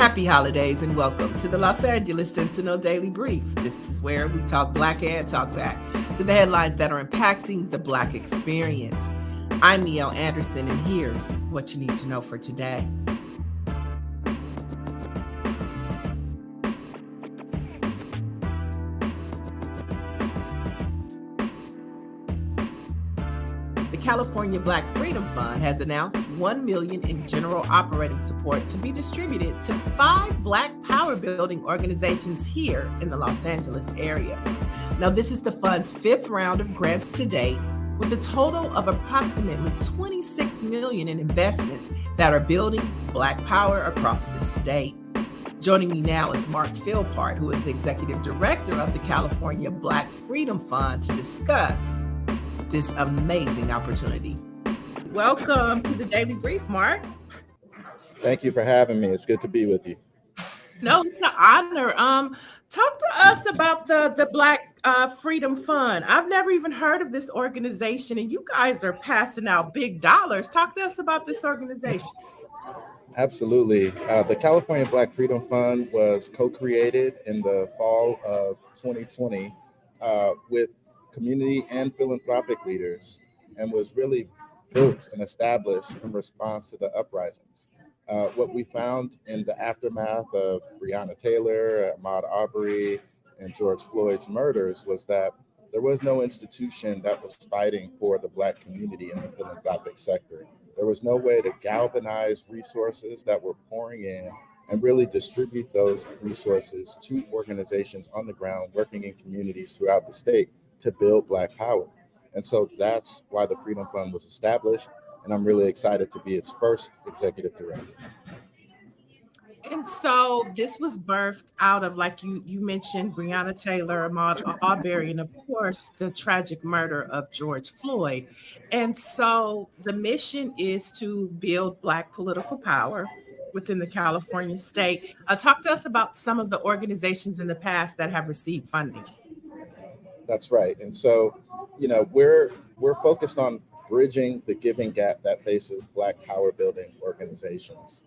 Happy holidays and welcome to the Los Angeles Sentinel Daily Brief. This is where we talk Black and talk back to the headlines that are impacting the Black experience. I'm Niele Anderson, and here's what you need to know for today. The California Black Freedom Fund has announced $1 million in general operating support to be distributed to 5 Black power building organizations here in the Los Angeles area. Now, this is the fund's 5th round of grants to date, with a total of approximately $26 million in investments that are building Black power across the state. Joining me now is Marc Philpart, who is the executive director of the California Black Freedom Fund, to discuss this amazing opportunity. Welcome to the Daily Brief, Marc. Thank you for having me. It's good to be with you. No, it's an honor. Talk to us about the Black Freedom Fund. I've never even heard of this organization, and you guys are passing out big dollars. Talk to us about this organization. Absolutely. The California Black Freedom Fund was co-created in the fall of 2020 with community and philanthropic leaders, and was really built and established in response to the uprisings. What we found in the aftermath of Breonna Taylor, Ahmaud Arbery, and George Floyd's murders was that there was no institution that was fighting for the Black community in the philanthropic sector. There was no way to galvanize resources that were pouring in and really distribute those resources to organizations on the ground working in communities throughout the state to build Black power. And so that's why the Freedom Fund was established, and I'm really excited to be its first executive director. And so this was birthed out of, like you mentioned, Breonna Taylor, Ahmaud Arbery, and of course, the tragic murder of George Floyd. And so the mission is to build Black political power within the California state. Talk to us about some of the organizations in the past that have received funding. That's right. And so, we're focused on bridging the giving gap that faces Black power building organizations.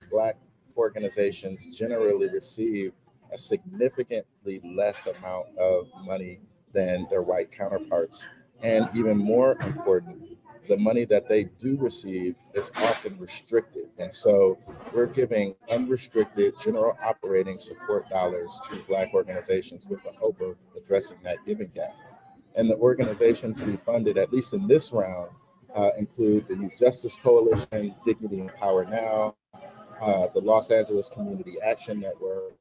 Black organizations generally receive a significantly less amount of money than their white counterparts. And even more important, the money that they do receive is often restricted. And so we're giving unrestricted general operating support dollars to Black organizations with the hope of addressing that giving gap. And the organizations we funded, at least in this round, include the Youth Justice Coalition, Dignity and Power Now, the Los Angeles Community Action Network,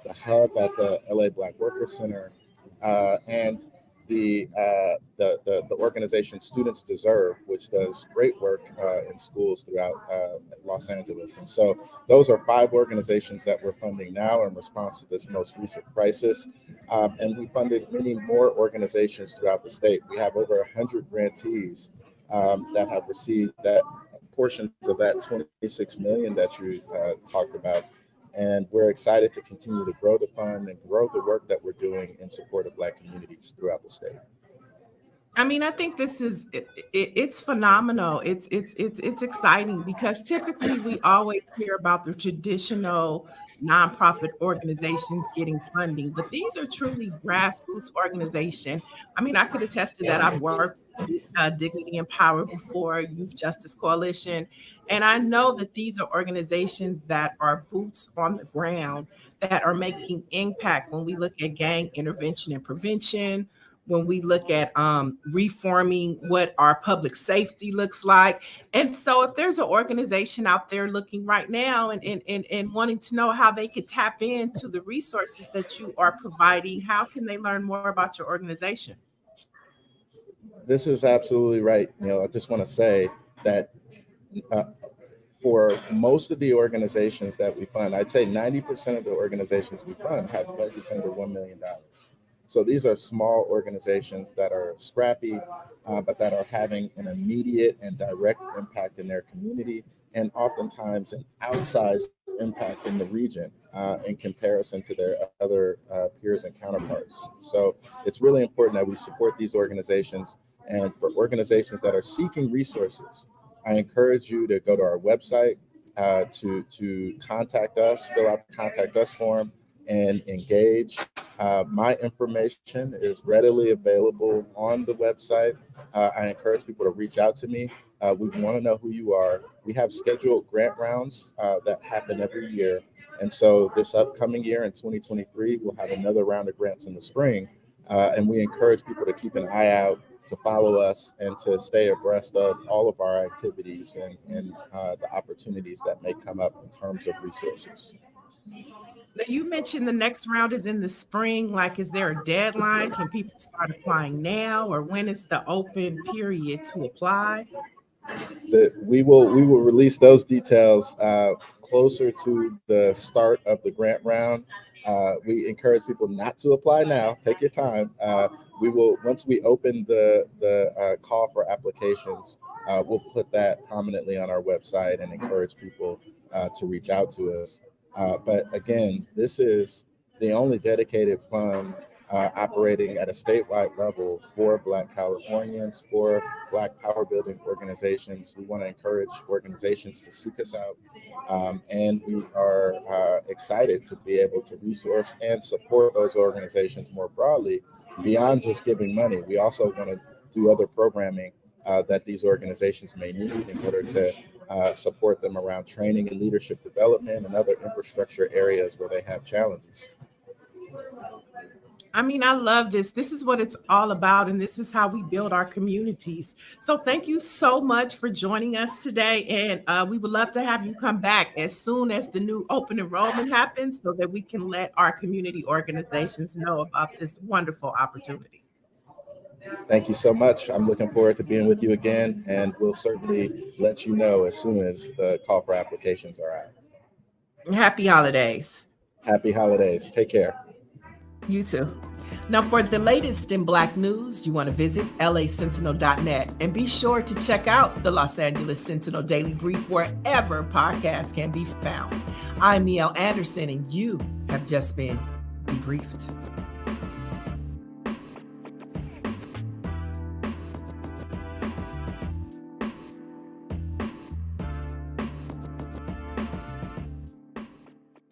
the Hub at the LA Black Workers Center, and the organization Students Deserve, which does great work in schools throughout Los Angeles. And so those are 5 organizations that we're funding now in response to this most recent crisis. And we funded many more organizations throughout the state. We have over 100 grantees that have received that portions of that $26 million that you talked about. And we're excited to continue to grow the fund and grow the work that we're doing in support of Black communities throughout the state. I mean, I think this is it's phenomenal. It's exciting because typically we always hear about the traditional nonprofit organizations getting funding, but these are truly grassroots organizations. I mean, I could attest to that. I've worked with Dignity and Power before, Youth Justice Coalition, and I know that these are organizations that are boots on the ground that are making impact when we look at gang intervention and prevention, when we look at reforming what our public safety looks like. And so if there's an organization out there looking right now and wanting to know how they could tap into the resources that you are providing, how can they learn more about your organization? This is absolutely right. I just want to say that for most of the organizations that we fund, I'd say 90% of the organizations we fund have budgets under $1 million. So these are small organizations that are scrappy, but that are having an immediate and direct impact in their community, and oftentimes an outsized impact in the region in comparison to their other peers and counterparts. So it's really important that we support these organizations. And for organizations that are seeking resources, I encourage you to go to our website, to contact us, fill out the contact us form, and engage. My information is readily available on the website. I encourage people to reach out to me. We want to know who you are. We have scheduled grant rounds that happen every year. And so this upcoming year in 2023, we'll have another round of grants in the spring. And we encourage people to keep an eye out, to follow us, and to stay abreast of all of our activities and the opportunities that may come up in terms of resources. Now, you mentioned the next round is in the spring. Like, is there a deadline? Can people start applying now, or when is the open period to apply? We will release those details closer to the start of the grant round. We encourage people not to apply now. Take your time. We will, once we open the call for applications, we'll put that prominently on our website and encourage people to reach out to us. But again, this is the only dedicated fund operating at a statewide level for Black Californians, for Black power building organizations. We want to encourage organizations to seek us out. And we are excited to be able to resource and support those organizations more broadly beyond just giving money. We also want to do other programming that these organizations may need in order to support them around training and leadership development and other infrastructure areas where they have challenges. I mean, I love this. This is what it's all about, and this is how we build our communities. So thank you so much for joining us today, and we would love to have you come back as soon as the new open enrollment happens so that we can let our community organizations know about this wonderful opportunity. Thank you so much. I'm looking forward to being with you again, and we'll certainly let you know as soon as the call for applications are out. Happy holidays. Happy holidays. Take care. You too. Now, for the latest in Black news, you want to visit lasentinel.net and be sure to check out the Los Angeles Sentinel Daily Brief wherever podcasts can be found. I'm Niele Anderson, and you have just been debriefed.